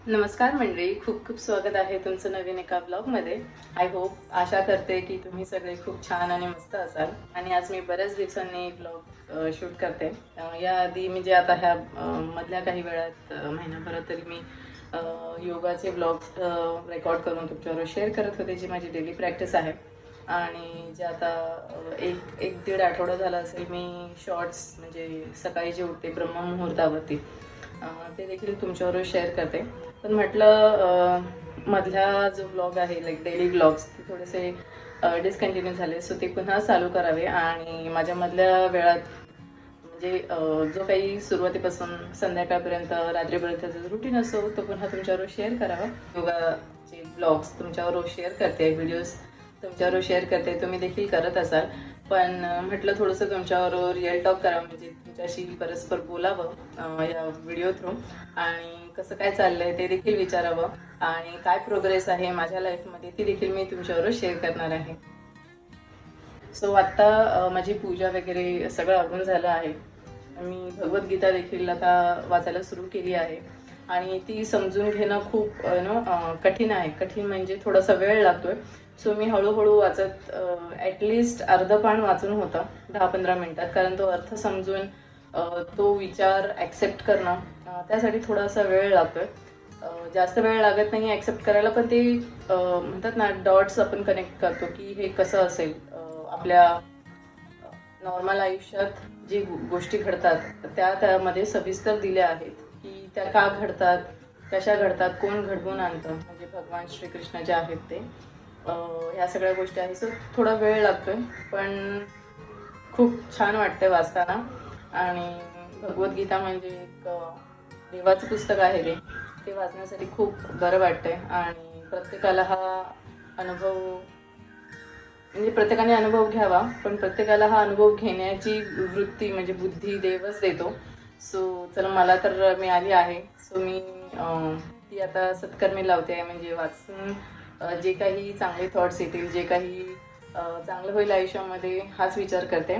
नमस्कार मंडळी, खूप खूप स्वागत आहे तुमचं नवीन एका ब्लॉगमध्ये. आय होप, आशा करते की तुम्ही सगळे खूप छान आणि मस्त असाल. आणि आज मी बऱ्याच दिवसांनी ब्लॉग शूट करते. याआधी म्हणजे आता ह्या मधल्या काही वेळात महिनाभरात तरी मी योगाचे ब्लॉग्स रेकॉर्ड करून तुमच्याबरोबर शेअर करत होते, जी माझी डेली प्रॅक्टिस आहे. आणि जे आता एक दीड आठवडा झाला असेल मी शॉर्ट्स म्हणजे सकाळी जे उठते ब्रह्ममुहूर्तावरती ते देखील तुमच्याबरोबर शेअर करते. पण म्हटलं मधला जो ब्लॉग आहे लाईक डेली ब्लॉग्स ते थोडेसे डिस्कंटिन्यू झाले, सो ते पुन्हा चालू करावे. आणि माझ्या मधल्या वेळात म्हणजे जो काही सुरुवातीपासून संध्याकाळपर्यंत रात्रीपर्यंतचा जो रुटीन असतो तो पुन्हा तुमच्याबरोबर शेअर करावा. योगाचे ब्लॉग्स तुमच्याबरोबर शेअर करते, व्हिडिओज तुमच्याबरोबर शेअर करते, तुम्ही देखील करत असाल. पण म्हटलं थोडंसं तुमच्याबरोबर रिअल टॉक करावं, म्हणजे तुमच्याशी परस्पर बोलावं या व्हिडिओ थ्रू. आणि कसं काय चाललंय ते देखील विचारावं, आणि काय प्रोग्रेस आहे माझ्या लाईफमध्ये ती देखील मी तुमच्याबरोबर शेअर करणार आहे. सो आत्ता माझी पूजा वगैरे सगळं आवरून झालं आहे. मी भगवद्गीता देखील आता वाचायला सुरू केली आहे. आणि ती समजून घेणं खूप कठीण आहे. कठीण म्हणजे थोडासा वेळ लागतोय. सो मी हळूहळू वाचत ॲटलिस्ट अर्धं पान वाचून होतं 10-15 मिनिटात, कारण तो अर्थ समजून तो विचार ॲक्सेप्ट करणं त्यासाठी थोडासा वेळ लागतोय. जास्त वेळ लागत नाही ॲक्सेप्ट करायला, पण ते म्हणतात ना, डॉट्स आपण कनेक्ट करतो की हे कसं असेल. आपल्या नॉर्मल आयुष्यात जी गोष्टी घडतात त्यामध्ये सविस्तर दिल्या आहेत की त्या का घडतात, कशा घडतात, कोण घडवून आणतं, म्हणजे भगवान श्रीकृष्ण जे आहेत ते. ह्या सगळ्या गोष्टी आहेत. सो थोडा वेळ लागतोय, पण खूप छान वाटतं वाचताना. आणि भगवद्गीता म्हणजे एक देवाचं पुस्तक आहे ते वाचण्यासाठी खूप बरं वाटतंय. आणि प्रत्येकाला हा अनुभव म्हणजे प्रत्येकाने अनुभव घ्यावा, पण प्रत्येकाला हा अनुभव घेण्याची वृत्ती म्हणजे बुद्धी देवच देतो. सो चला, मला तर मिळाली आहे. सो मी ती आता सत्कर्मी लावते, म्हणजे वाचून जे काही चांगले थॉट्स येतील, जे काही चांगलं होईल आयुष्यामध्ये हाच विचार करते.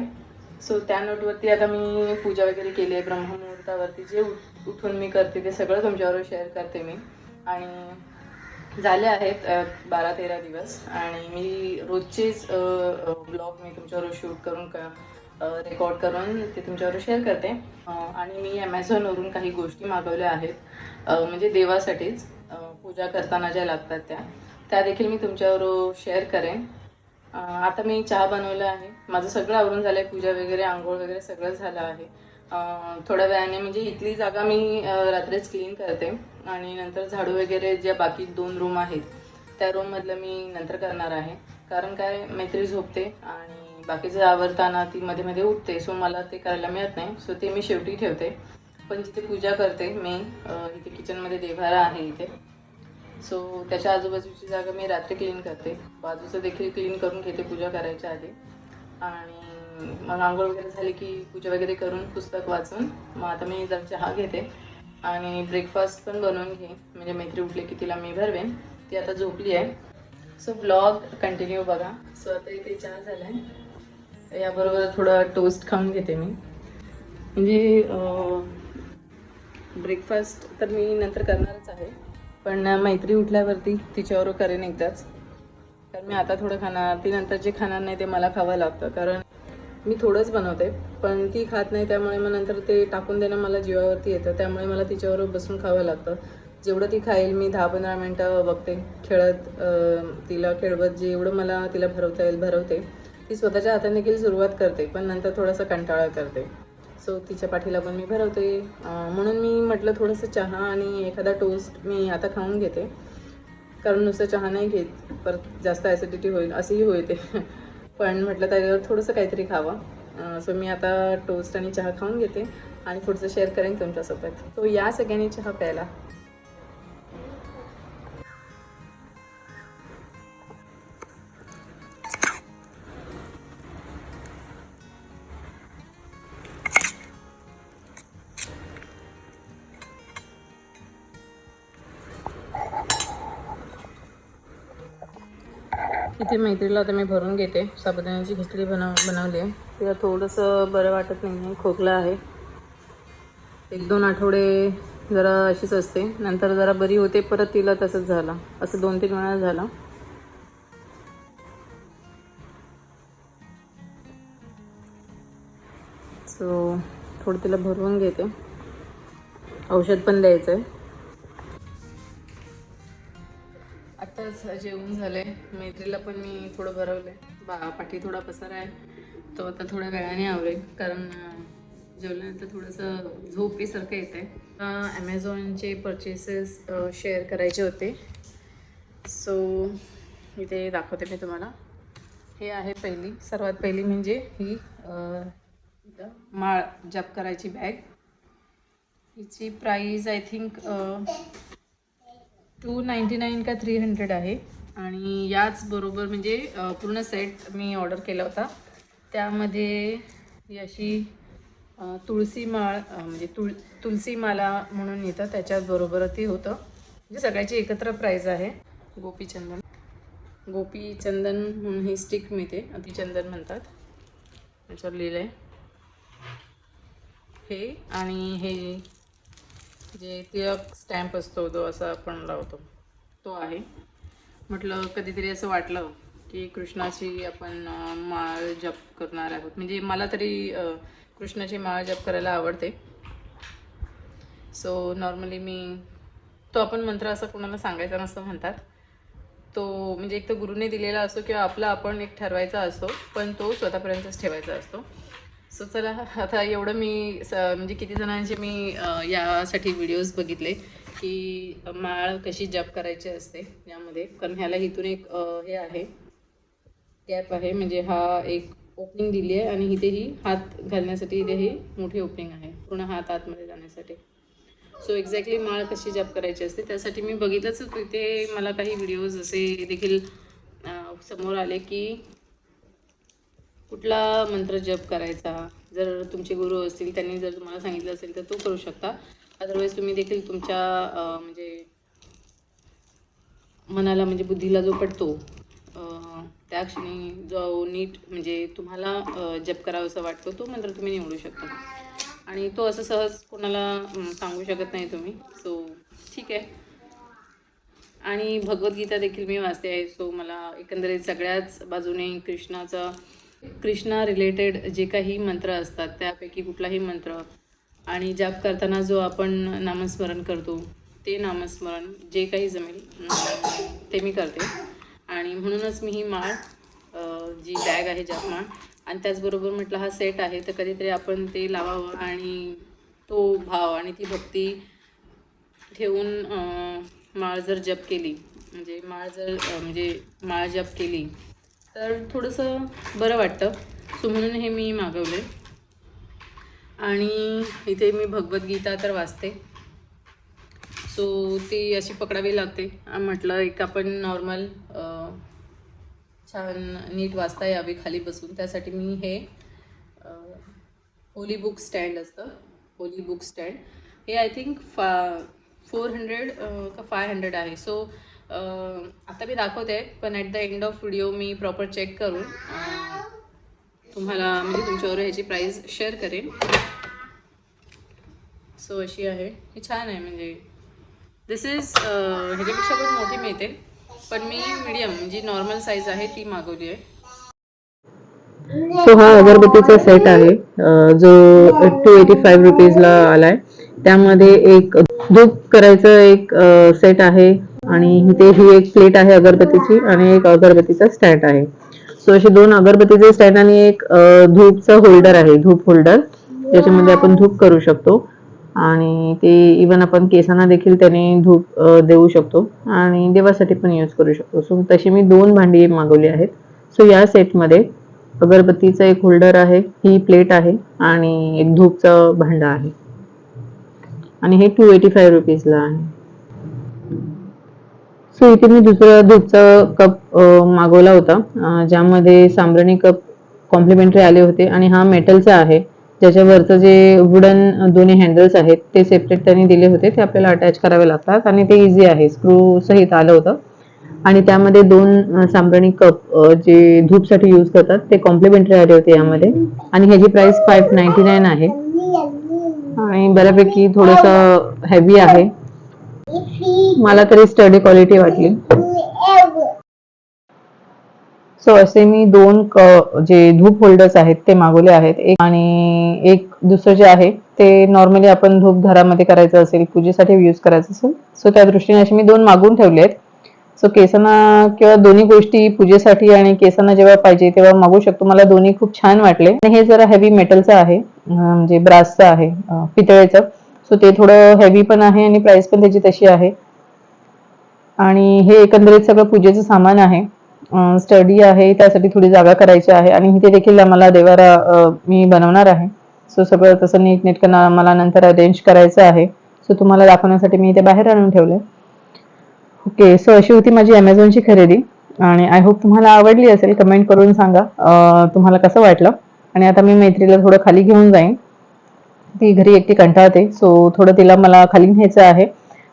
सो त्या नोटवरती आता मी पूजा वगैरे केली आहे. ब्रह्ममुहूर्तावरती जे उठून मी करते ते सगळं तुमच्याबरोबर शेअर करते मी. आणि झाले आहेत 12-13 दिवस, आणि मी रोजचेच ब्लॉग मी तुमच्याबरोबर शूट करून रेकॉर्ड करून ते तुमच्याबरोबर शेअर करते. आणि मी ॲमेझॉनवरून काही गोष्टी मागवल्या आहेत, म्हणजे देवासाठीच पूजा करताना ज्या लागतात त्या देखील मी तुमच्याबरोबर शेअर करेन. आता मी चहा बनवला आहे, माझं सगळं आवरून झालं आहे, पूजा वगैरे आंघोळ वगैरे सगळं झालं आहे. थोड्या वेळाने म्हणजे इथली जागा मी रात्रीच क्लीन करते, आणि नंतर झाडू वगैरे ज्या बाकी 2 रूम आहेत त्या रूममधलं मी नंतर करणार आहे. कारण काय, मैत्री झोपते आणि बाकीचं आवरताना ती मध्ये मध्ये उठते, सो मला ते करायला मिळत नाही. सो ते मी शेवटी ठेवते. पण जिथे पूजा करते मी, इथे किचनमध्ये देव्हारा आहे इथे, सो त्याच्या आजूबाजूची जागा मी रात्री क्लीन करते. बाजूचं देखील क्लीन करून घेते पूजा करायच्या आधी. आणि मग आंघोळ वगैरे झाली की पूजा वगैरे करून पुस्तक वाचून मग आता मी जर चहा घेते आणि ब्रेकफास्ट पण बनवून घे, म्हणजे मैत्री उठले की तिला मी भरवेन. ती आता झोपली आहे. सो ब्लॉग कंटिन्यू बघा. सो आता इथे चहा झाला आहे, याबरोबर थोडं टोस्ट खाऊन घेते मी. म्हणजे ब्रेकफास्ट तर मी नंतर करणारच आहे, पण मैत्री उठल्यावरती तिच्यावर करेन एकदाच. कारण मी आता थोडं खाणार, ती नंतर जे खाणार नाही ते मला खावं लागतं, कारण मी थोडंच बनवते पण ती खात नाही. त्यामुळे मग नंतर ते टाकून देणं मला जीवावरती येतं, त्यामुळे मला तिच्यावर बसून खावं लागतं. जेवढं ती खाईल मी 10-15 मिनटं बघते, खेळत तिला खेळवत जेवढं मला तिला भरवता येईल भरवते. ती स्वतःच्या हाताने देखील सुरुवात करते, पण नंतर थोडासा कंटाळा करते. सो तिच्या पाठीला पण मी भरवते. म्हणून मी म्हटलं थोडंसं चहा आणि एखादा टोस्ट मी आता खाऊन घेते, कारण नुसतं चहा नाही घेत, परत जास्त ॲसिडिटी होईल असेही होते. पण म्हटलं त्याच्यावर थोडंसं काहीतरी खावं. सो मी आता टोस्ट आणि चहा खाऊन घेते आणि पुढचं शेअर करेन तुमच्यासोबत. तो या सगळ्यांनी चहा प्यायला. इथे मैत्रीला आता मी भरून घेते. साबुदाण्याची खिचडी बनवली आहे. तिला थोडंसं बरं वाटत नाही आहे, खोकला आहे. 1-2 आठवडे जरा अशीच असते, नंतर जरा बरी होते, परत तिला तसंच झालं. असं 2-3 वेळा झालं. सो थोडं तिला भरवून घेते. औषध पण द्यायचं आहे. आत्ताच जेवण झाले. मैत्रीला पण मी थोडं भरवलं आहे. पाठी थोडा पसारा आहे, तो आता थोड्या वेळाने आवरेल, कारण जेवल्यानंतर थोडंसं झोपेसारखं येतं आहे. ॲमेझॉनचे परचेसेस शेअर करायचे होते. सो इथे दाखवते मी तुम्हाला. हे आहे सर्वात पहिली म्हणजे ही माळ जप करायची बॅग. हिची प्राईस आय थिंक 299 का 300 आहे. आणि याच बरोबर म्हणजे पूर्ण सेट मी ऑर्डर केला होता. त्यामध्ये ही अशी तुळशी माळ म्हणजे तुलसी माला म्हणून येतं, त्याच्याचबरोबर ती होतं. म्हणजे सगळ्याची एकत्र प्राईस आहे. गोपीचंदन म्हणून ही स्टिक मिळते, अतिचंदन म्हणतात, त्याच्यावर लिहिलं आहे हे. आणि हे जे तिळक स्टॅम्प असतो तो असा आपण लावतो तो आहे. म्हटलं कधीतरी असं वाटलं की कृष्णाची आपण माळ जप करणार आहोत. म्हणजे मला तरी कृष्णाची माळ जप करायला आवडते. सो नॉर्मली तो आपण मंत्र असं कोणाला सांगायचा नसतं म्हणतात. तो म्हणजे एक तर गुरुने दिलेला असतो किंवा आपला आपण एक ठरवायचा असतो, पण तो स्वतःपर्यंतच ठेवायचा असतो. सो चला, आता एवढं मी म्हणजे किती जणांचे मी यासाठी व्हिडिओज बघितले की माळ कशी जप करायची असते यामध्ये. कारण ह्याला इथून एक हे आहे, गॅप आहे, म्हणजे हा एक ओपनिंग दिली आहे आणि इथेही हात घालण्यासाठी इथे ही मोठी ओपनिंग आहे, पूर्ण हात आतमध्ये जाण्यासाठी. सो एक्झॅक्टली माळ कशी जप करायची असते त्यासाठी मी बघितलंच. तिथे मला काही व्हिडिओज असे देखील समोर आले की कुठला मंत्र जप करायचा. जर तुमचे गुरु असतील, त्यांनी जर तुम्हाला सांगितलं असेल तर तो करू शकता. अदरवाईज तुम्ही देखील तुमच्या म्हणजे मनाला, म्हणजे बुद्धीला जो पटतो त्या क्षणी जो नीट म्हणजे तुम्हाला जप करावासा वाटतो तो मंत्र तुम्ही निवडू शकता. आणि तो असं सहज कोणाला सांगू शकत नाही तुम्ही. सो ठीक आहे. आणि भगवद्गीता देखील मी वाचते आहे. सो मला एकंदरीत सगळ्याच बाजूने कृष्णा रिलेटेड जे काही मंत्र असतात त्यापैकी कुठलाही मंत्र आणि जप करताना जो आपण नामस्मरण करतो ते नामस्मरण जे काही जमेल ते मी करते. आणि म्हणूनच मी ही माळ जी बॅग आहे जप माळ, आणि त्याचबरोबर म्हटलं हा सेट आहे, तर कधीतरी आपण ते लावावं आणि तो भाव आणि ती भक्ती ठेवून माळ जर जप केली, म्हणजे माळ जप केली तर थोडंसं बरं वाटतं. सो म्हणून हे मी मागवले. आणि इथे मी भगवद्गीता तर वाचते. सो ती अशी पकडावी लागते. म्हटलं एक आपण नॉर्मल छान नीट वाचता यावी खाली बसून, त्यासाठी मी हे होली बुक स्टँड असतं, होली बुक स्टँड, हे आय थिंक 400 का 500 आहे. सो आता मी दाखवते, पण at the end of video मी प्रॉपर चेक करून तुम्हाला म्हणजे तुमच्यावर ह्याची प्राईस शेअर करेन. सो अशी आहे, ही छान आहे. म्हणजे दिस इज ह्याच्यापेक्षा पण मोठी मिळते, पण मी मीडियम जी नॉर्मल साईज आहे ती मागवली आहे. सो हा अगरबत्तीचा सेट आहे जो 285 रुपीजला आलाय. त्यामध्ये एक धूप करायचं एक सेट आहे आणि इथे ही एक प्लेट आहे अगरबत्तीची आणि एक अगरबत्तीचा स्टँड आहे. सो असे 2 अगरबत्तीचे स्टँड आणि एक धूपचा होल्डर आहे, धूप होल्डर, ज्याच्यामध्ये आपण धूप करू शकतो. आणि ते इवन आपण केसांना देखील त्याने धूप देऊ शकतो आणि देवासाठी पण यूज करू शकतो. सो तशी मी 2 भांडी मागवली आहेत. सो या सेटमध्ये अगरबत्तीचा एक होल्डर आहे, ही प्लेट आहे आणि एक धूपचं भांडं आहे आणि हे 285 रुपीजला आहे. सो इथे मी दुसरा धूपचा कप मागवला होता, ज्यामध्ये सांब्राणी कप कॉम्प्लिमेंटरी आले होते आणि हा मेटलचा आहे, ज्याच्यावरचं जे वुडन दोन्ही हँडल्स आहेत ते सेपरेट त्यांनी दिले होते, ते आपल्याला अटॅच करावे लागतात आणि ते इझी आहे, स्क्रू सहित आलं होतं. आणि त्यामध्ये 2 सांब्राणी कप जे धूपसाठी यूज करतात ते कॉम्प्लिमेंटरी आले होते यामध्ये आणि ह्याची प्राइस 599 आहे. आणि बऱ्यापैकी थोडस हेवी आहे, मला तरी स्टडी क्वालिटी वाटली. सो असे मी दोन जे धूप होल्डर्स आहेत ते मागवले आहेत. एक आणि एक दुसरं जे आहे ते नॉर्मली आपण धूप घरामध्ये करायचं असेल, पूजेसाठी यूज करायचं असेल, सो त्या दृष्टीने असे मी दोन मागवून ठेवले आहेत. सो केसांना किंवा दोन्ही गोष्टी पूजेसाठी आणि केसांना जेव्हा पाहिजे तेव्हा मागवू शकतो. मला दोन्ही खूप छान वाटले. आणि हे जरा हेवी मेटलचं आहे, म्हणजे ब्रासचं आहे, पितळेचं. सो ते थोडं हेवी पण आहे आणि प्राइस पण त्याची तशी आहे. आणि हे एकंदरीत सगळं पूजेचं सामान आहे. स्टडी आहे, त्यासाठी थोडी जागा करायची आहे. आणि इथे देखील आम्हाला देवारा मी बनवणार आहे. सो सगळं तसं नीटनेटकं मला नंतर अरेंज करायचं आहे. सो तुम्हाला दाखवण्यासाठी मी इथे बाहेर आणून ठेवले. ओके, सो अशी होती माझी अमेझॉनची खरेदी. आणि आय होप तुम्हाला आवडली असेल. कमेंट करून सांगा तुम्हाला कसं वाटलं. आणि आता मी मैत्रीला थोडं खाली घेऊन जाईन, ती घरी एकटी कंटाळते. सो थोडं तिला मला खाली न्यायचं आहे.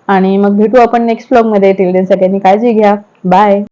आणि मग भेटू आपण नेक्स्ट व्लॉग मध्ये. टिल देन सगळ्यांनी काळजी घ्या. बाय.